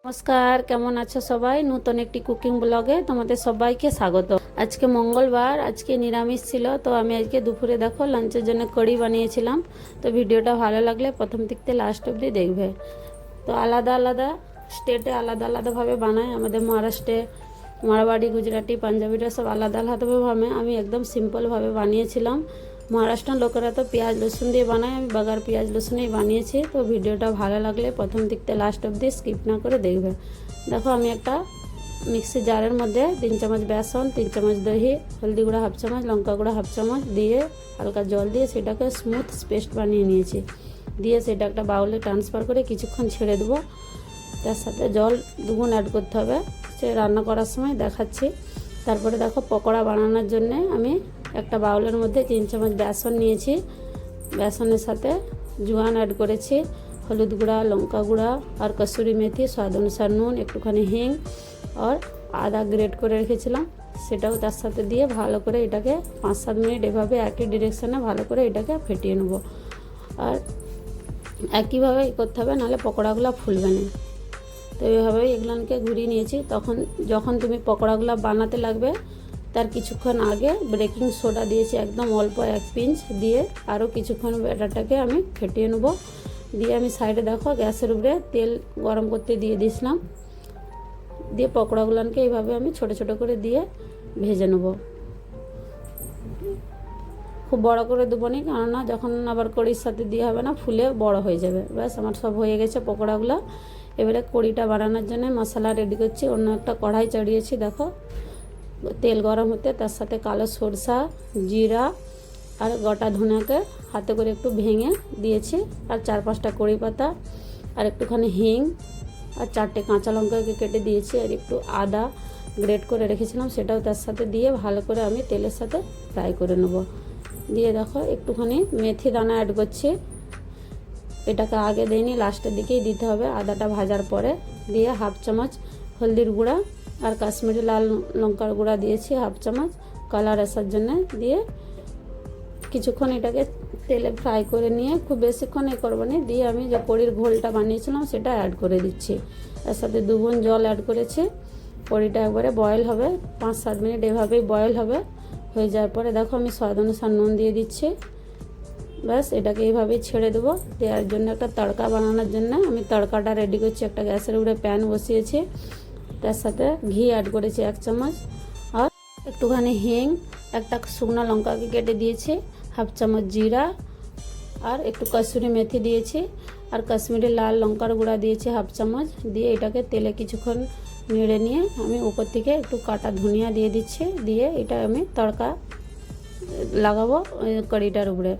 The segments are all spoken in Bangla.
নমস্কার, কেমন আছো সবাই? নতুন একটি কুকিং ব্লগে তোমাদের সবাইকে স্বাগত। আজকে মঙ্গলবার, আজকে নিরামিষ ছিল, তো আমি আজকে দুপুরে দেখো লাঞ্চের জন্য কড়ি বানিয়েছিলাম। তো ভিডিওটা ভালো লাগলে প্রথম থেকে লাস্ট অবধি দেখবে। তো আলাদা আলাদা স্টেটে আলাদা আলাদাভাবে বানায়। আমাদের মহারাষ্ট্রে মারওয়াড়ি, গুজরাটি, পাঞ্জাবিরা সব আলাদা আলাদাভাবে বানায়। আমি একদম সিম্পলভাবে বানিয়েছিলাম। মহারাষ্ট্রের লোকেরা তো পেঁয়াজ রসুন দিয়ে বানায়, আমি বাগার পেঁয়াজ রসুনেই বানিয়েছি। তো ভিডিওটা ভালো লাগলে প্রথম থেকে লাস্ট অবধি স্কিপ না করে দেখবে। দেখো আমি একটা মিক্সি জারের মধ্যে 3 চামচ বেসন, 3 চামচ দহি, হলদি গুঁড়া হাফ চামচ, লঙ্কা গুঁড়া হাফ চামচ দিয়ে হালকা জল দিয়ে সেটাকে স্মুথ পেস্ট বানিয়ে নিয়েছি। দিয়ে সেটা একটা বাউলে ট্রান্সফার করে কিছুক্ষণ ছেড়ে দেবো। তার সাথে জল 2 গুণ অ্যাড করতে হবে, সে রান্না করার সময় দেখাচ্ছি। তারপরে দেখো পকোড়া বানানোর জন্যে আমি একটা বাউলের মধ্যে 3 চামচ বেসন নিয়েছি। বেসনের সাথে জোয়ান অ্যাড করেছি, হলুদ গুঁড়া, লঙ্কা গুঁড়া আর কসুরি মেথি, স্বাদ অনুসার নুন, একটুখানি হিং আর আদা গ্রেট করে রেখেছিলাম সেটাও তার সাথে দিয়ে ভালো করে এটাকে 5-7 মিনিট এভাবে একই ডিরেকশানে ভালো করে এটাকে ফেটিয়ে নেবো। আর একইভাবে করতে হবে, নাহলে পকোড়াগুলো ফুলবে না। তো এইভাবেই এগুলোকে ঘুরিয়ে নিয়েছি। যখন তুমি পকোড়াগুলো বানাতে লাগবে তার কিছুক্ষণ আগে বেকিং সোডা দিয়েছি, একদম অল্প 1 পিঞ্চ দিয়ে আরও কিছুক্ষণ ব্যাটারটাকে আমি ফেটিয়ে নেব। দিয়ে আমি সাইডে দেখো গ্যাসের উপরে তেল গরম করতে দিয়ে দিয়েছিলাম। দিয়ে পকোড়াগুলোকে এইভাবে আমি ছোট ছোট করে দিয়ে ভেজে নেব। খুব বড় করে দেবো না, কেননা যখন আবার কড়ির সাথে দিয়ে হবে না, ফুলে বড় হয়ে যাবে। ব্যাস আমার সব হয়ে গেছে পকোড়াগুলো। এবারে কড়িটা বানানোর জন্য মশলা রেডি করছি। অন্য একটা কড়াই চড়িয়েছি, দেখো তেল গরম হতে তার সাথে কালো সরষা, জিরা আর গোটা ধনেকে হাতে করে একটু ভেঙে দিয়েছি, আর 4-5টা কড়ি পাতা আর একটুখানি হিং আর 4টে কাঁচা লঙ্কাকে কেটে দিয়েছি, আর একটু আদা গ্রেট করে রেখেছিলাম সেটাও তার সাথে দিয়ে ভালো করে আমি তেলের সাথে ফ্রাই করে নেব। দিয়ে দেখো একটুখানি মেথি দানা অ্যাড করছি, এটাকে আগে দেইনি, লাস্টের দিকেই দিতে হবে আদাটা ভাজার পরে। দিয়ে হাফ চামচ হলদির গুঁড়া আর কাশ্মীরি লাল লঙ্কার গুঁড়া দিয়েছি হাফ চামচ কালার আসার জন্য। দিয়ে কিছুক্ষণ এটাকে তেলে ফ্রাই করে নিয়ে, খুব বেশিক্ষণ করবো না, দিয়ে আমি যে কড়ির ঘোলটা বানিয়েছিলাম সেটা অ্যাড করে দিচ্ছি। এর সাথে 2 গুণ জল অ্যাড করেছি। কড়িটা একবারে বয়েল হবে, 5-7 মিনিট এভাবেই বয়েল হবে। হয়ে যাওয়ার পরে দেখো আমি স্বাদ অনুসার নুন দিয়ে দিচ্ছি। ব্যাস এটাকে এইভাবেই ছেড়ে দেবো। দেওয়ার জন্য একটা তড়কা বানানোর জন্য আমি তড়কাটা রেডি করছি। একটা গ্যাসের উপরে প্যান বসিয়েছি, তার সাথে ঘি অ্যাড করেছি 1 চামচ আর একটুখানি হিং, একটা শুকনো লঙ্কাকে কেটে দিয়েছি, হাফ চামচ জিরা আর একটু কসুরি মেথি দিয়েছি, আর কাশ্মীরি লাল লঙ্কার গুঁড়া দিয়েছি হাফ চামচ। দিয়ে এটাকে তেলে কিছুক্ষণ নেড়ে নিয়ে আমি উপর থেকে একটু কাটা ধনিয়া দিয়ে দিচ্ছি। দিয়ে এটা আমি তড়কা লাগাবো কড়িটার উপরে।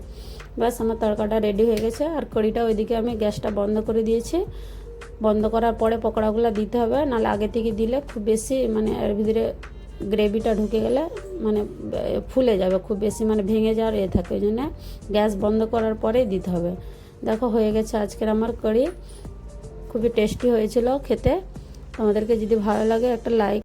ব্যাস আমার তড়কাটা রেডি হয়ে গেছে। আর কড়িটা ওইদিকে আমি গ্যাসটা বন্ধ করে দিয়েছি। বন্ধ করার পরে পকোড়াগুলো দিতে হবে, নাহলে আগে থেকে দিলে খুব বেশি এর ভিতরে গ্রেভিটা ঢুকে গেলে ফুলে যাবে, খুব বেশি ভেঙে যাওয়ার থাকে। ওই জন্য গ্যাস বন্ধ করার পরেই দিতে হবে। দেখো হয়ে গেছে আজকের আমার কড়ি, খুবই টেস্টি হয়েছিল খেতে। তোমাদেরকে যদি ভালো লাগে একটা লাইক